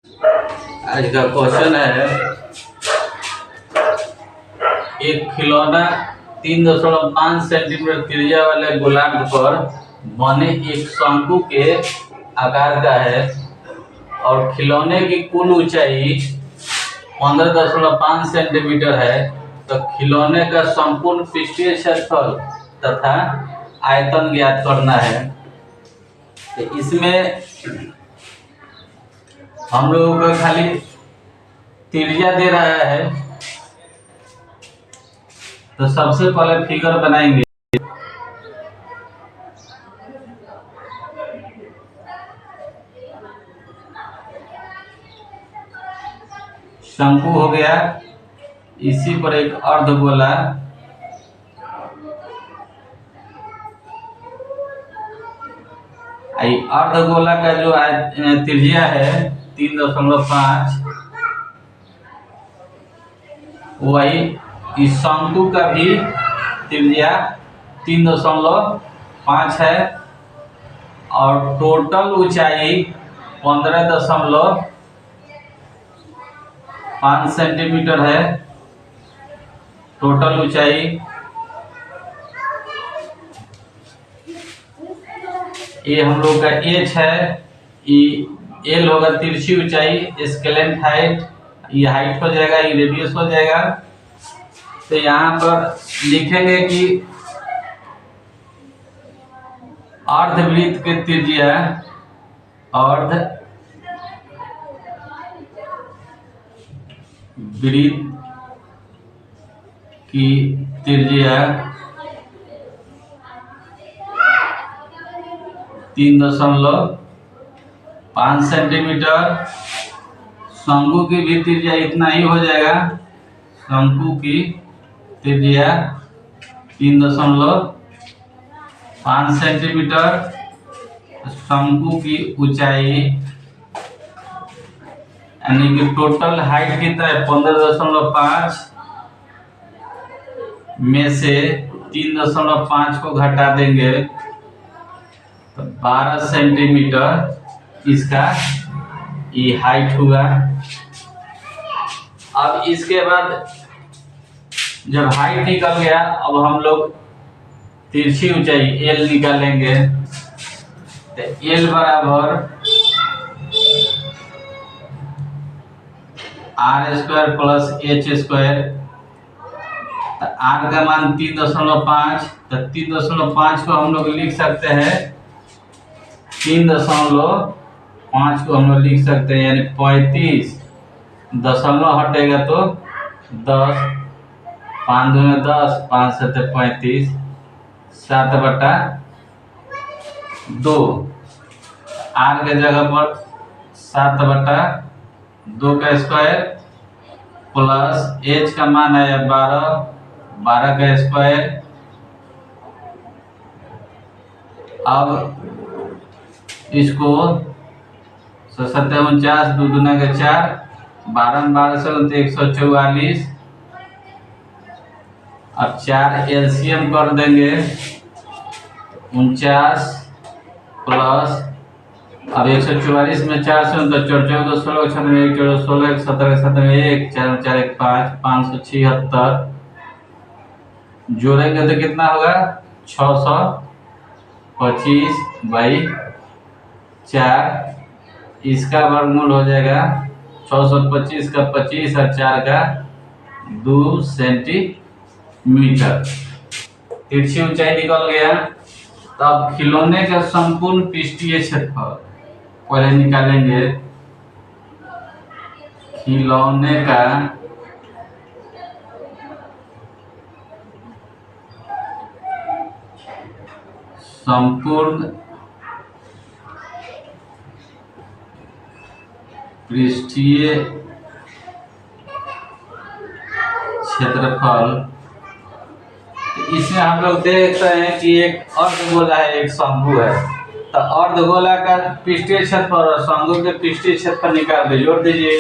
आज का क्वेश्चन है एक खिलौना 3.5 सेंटीमीटर त्रिज्या वाले गोलार्ध पर बने एक शंकु के आकार का है और खिलौने की कुल ऊंचाई 15.5 सेंटीमीटर है। तो खिलौने का संपूर्ण पृष्ठीय क्षेत्रफल तथा आयतन ज्ञात करना है। तो इसमें हम लोगों को खाली त्रिज्या दे रहा है, तो सबसे पहले फिगर बनाएंगे। शंकु हो गया, इसी पर एक अर्धगोला, अर्धगोला का जो त्रिज्या है 3.5, वही इस शंकु का भी त्रिज्या 3.5 है और टोटल ऊंचाई 15.5 सेंटीमीटर है। टोटल ऊंचाई ये हम लोग का एच है, एल होगा तिरछी ऊंचाई, स्केलेंट हाइट, ये हाइट हो जाएगा, ये रेडियस हो जाएगा। तो यहाँ पर लिखेंगे कि अर्धवृत्त के त्रिज्या, अर्धवृत्त की त्रिज्या 3.5 सेंटीमीटर। शंकु की भी त्रिज्या इतना ही हो जाएगा। शंकु की त्रिज्या 3.5 सेंटीमीटर। शंकु की ऊंचाई यानी कि टोटल हाइट कितना है 15.5 में से 3.5 को घटा देंगे तो 12 सेंटीमीटर इसका ये हाइट हुआ। अब इसके बाद जब हाइट निकल गया, अब हम लोग तिरछी ऊंचाई एल निकालेंगे। तो एल बराबर r² प्लस h²। तो r का मान 3.5, तो 3.5 को हम लोग लिख सकते हैं 3.5 को हम लोग लिख सकते हैं, यानी 35 दशमलव हटेगा तो 10, 5 दूनी 10, 5 7 35, 7/2। r के जगह पर 7/2 का स्क्वायर प्लस h का मान आया 12, 12 का स्क्वायर। अब इसको 7 49, 2 दूना के 4, 12 12 से 144। अब 4 एलसीएम कर देंगे, 49 प्लस अब 144 में 4 से 14 16 1 16 17 17 1 4 4 1 5 576। जोड़ेंगे तो कितना होगा 625/4। इसका वर्गमूल हो जाएगा 625 का 25 और 4 का 2 सेंटीमीटर। तिरछी ऊंचाई निकल गया। तब खिलौने का संपूर्ण पृष्ठीय क्षेत्रफल पहले निकालेंगे। खिलौने का संपूर्ण पृष्ठीय क्षेत्रफल, इसमें हम लोग देखते हैं कि एक अर्धगोला है, एक शंकु है। तो अर्धगोला का पृष्ठीय क्षेत्रफल और शंकु के पृष्ठीय क्षेत्रफल निकाल के जोड़ दीजिए।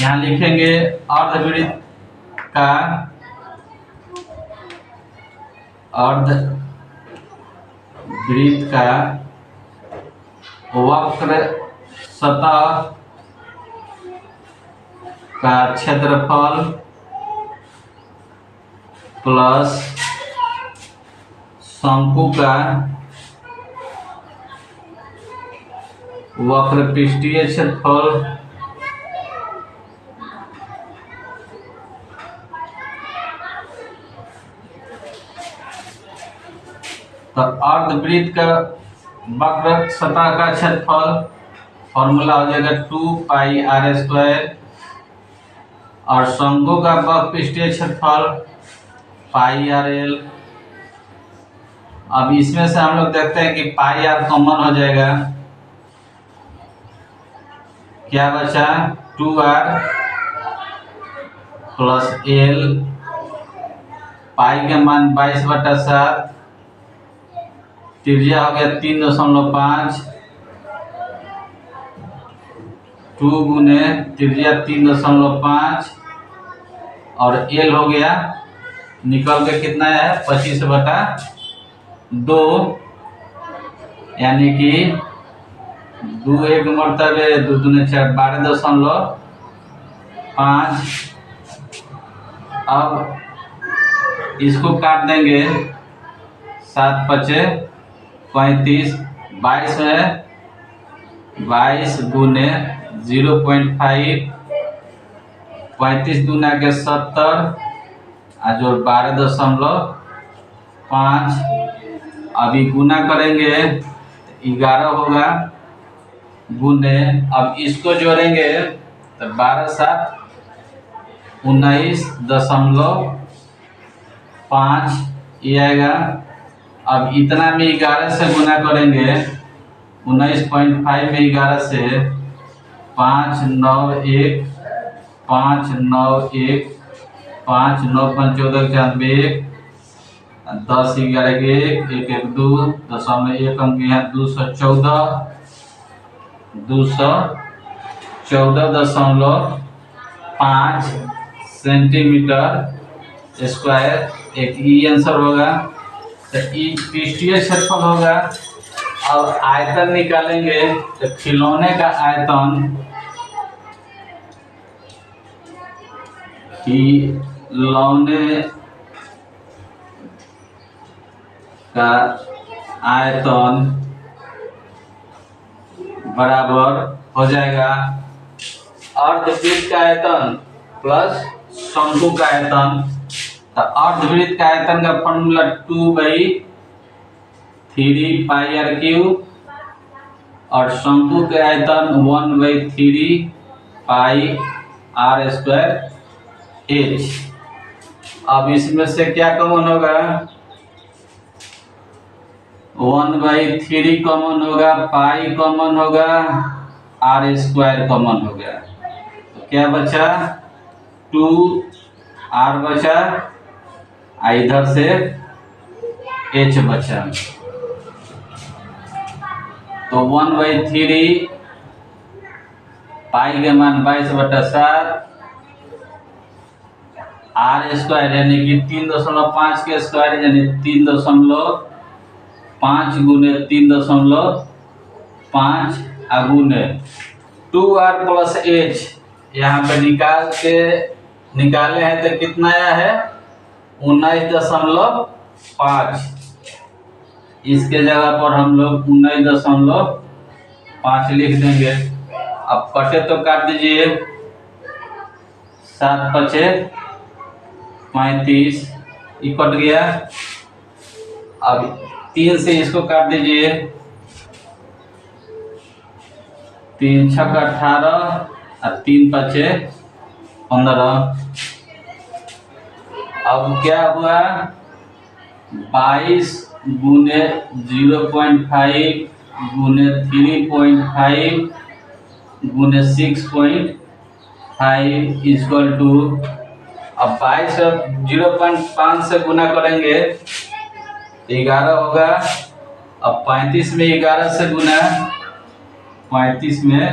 यहाँ लिखेंगे अर्धवृत्त का वक्र सतह का क्षेत्रफल प्लस शंकु का वक्रपृष्ठीय क्षेत्रफल तो अर्धवृत्त का वक्र सतह का क्षेत्रफल फॉर्मूला हो जाएगा 2πr², और शंकु का वक्रपृष्ठीय क्षेत्रफल πrl। अब इसमें से हम लोग देखते हैं कि πr कॉमन हो जाएगा, क्या बचा 2r प्लस l, पाई का मान 22/7, त्रिज्या हो गया 3.5, 2 गुने त्रिज्या 3.5 और l हो गया निकल के कितना है 25/2, यानी कि 2 एक मरतबे 2 दूने 4 12.5। अब इसको काट देंगे 7×5 = 35, 22 है 22 गुने 0.5, 35 दूना के 70 जो 12.5। अभी गुना करेंगे 11 होगा गुने, अब इसको जोड़ेंगे तो 12×7 = 19.5 ये आएगा। अब इतना में 11 से गुना करेंगे 19.5 में 11 से 591 591 5 9 5 14 95 10 11 के 1 1 2 1 अंक यहाँ 214.5 सेंटीमीटर स्क्वायर एक ई आंसर होगा। तो ई पृष्ठीय क्षेत्रफल होगा। अब आयतन निकालेंगे तो खिलौने का आयतन खिलौने का आयतन बराबर हो जाएगा अर्धवृत्त का आयतन प्लस शंकु का आयतन। तो अर्धवृत्त का आयतन का फॉर्मूला 2/3πr³ और शंकु के आयतन 1/3πr²h। अब इसमें से क्या कॉमन होगा 1/3 कॉमन होगा, पाई कॉमन होगा, r² कॉमन होगा। तो क्या बचा 2r बचा, इधर से h बचा। तो 1/3 पाई के मान 22/7 r² यानी कि 3.5 के स्क्वायर यानी 3.5 गुने 3.5 गुने 2r प्लस h यहाँ पे निकाले हैं तो कितना आया है 19.5। इसके जगह पर हम लोग 19.5 लिख देंगे। अब कटे तो काट दीजिए 7×5 = 35 ये कट गया। अब 3 से इसको काट दीजिए 3×6 = 18 और 3×5 = 15। अब क्या हुआ 22 गुने 0.5 गुने 3.5 गुने 6.5 = अब 22 0.5 से गुना करेंगे 11 होगा। अब 35 में 11 से गुना 35 में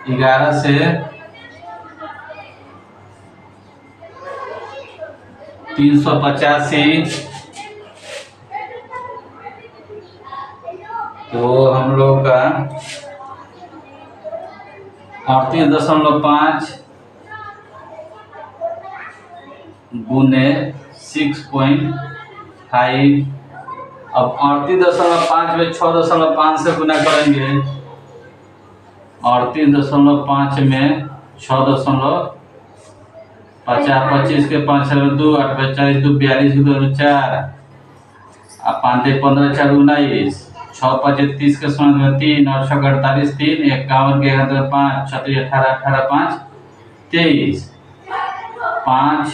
11 से 385। तो हम लोग का 38.5 गुने 6.5। अब 38.5 में 6.5 से गुना करेंगे। 38.5 में 6.50, 25 के 5 2, 8 40 2, 42 2 4, 5 15 4 19, 6 5 30 के 3 और 6 48 3, 51 के 5, 36 18 18 5 23, 5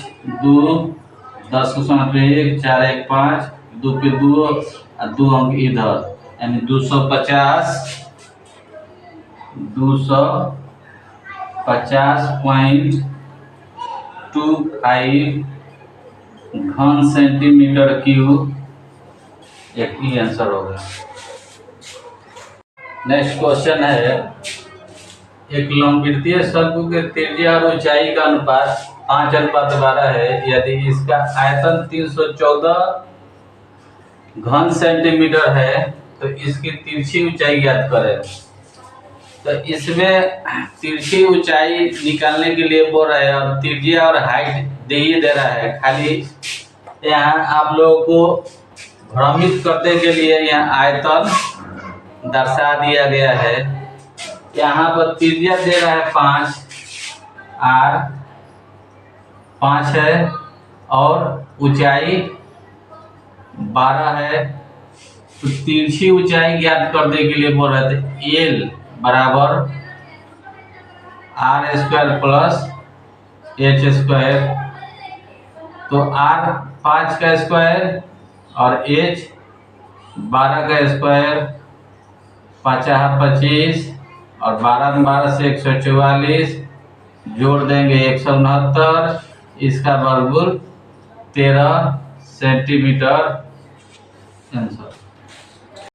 2 10 के 1 4 1 5 2 पे 2 और 2 अंक इधर, यानी 250.25 घन सेंटीमीटर क्यूब एक ही आंसर होगा। नेक्स्ट क्वेश्चन है, एक लंबवृत्तीय शंकु के त्रिज्या और ऊंचाई का अनुपात 5:12 है। यदि इसका आयतन 314 घन सेंटीमीटर है तो इसकी तिरछी ऊंचाई ज्ञात करें। तो इसमें तिरछी ऊंचाई निकालने के लिए बोल रहे हैं और त्रिज्या और हाइट दे रहा है। खाली यहाँ आप लोगों को भ्रमित करने के लिए यहाँ आयतन दर्शा दिया गया है। यहाँ पर त्रिज्या दे रहा है 5 है और ऊंचाई 12 है। तो तिरछी ऊंचाई ज्ञात करने के लिए बोल रहे थे एल बराबर r² प्लस h²। तो r 5 का स्क्वायर और h 12 का स्क्वायर, 5 25 और 12 12 से 144, जोड़ देंगे 169, इसका वर्गमूल 13 सेंटीमीटर आंसर।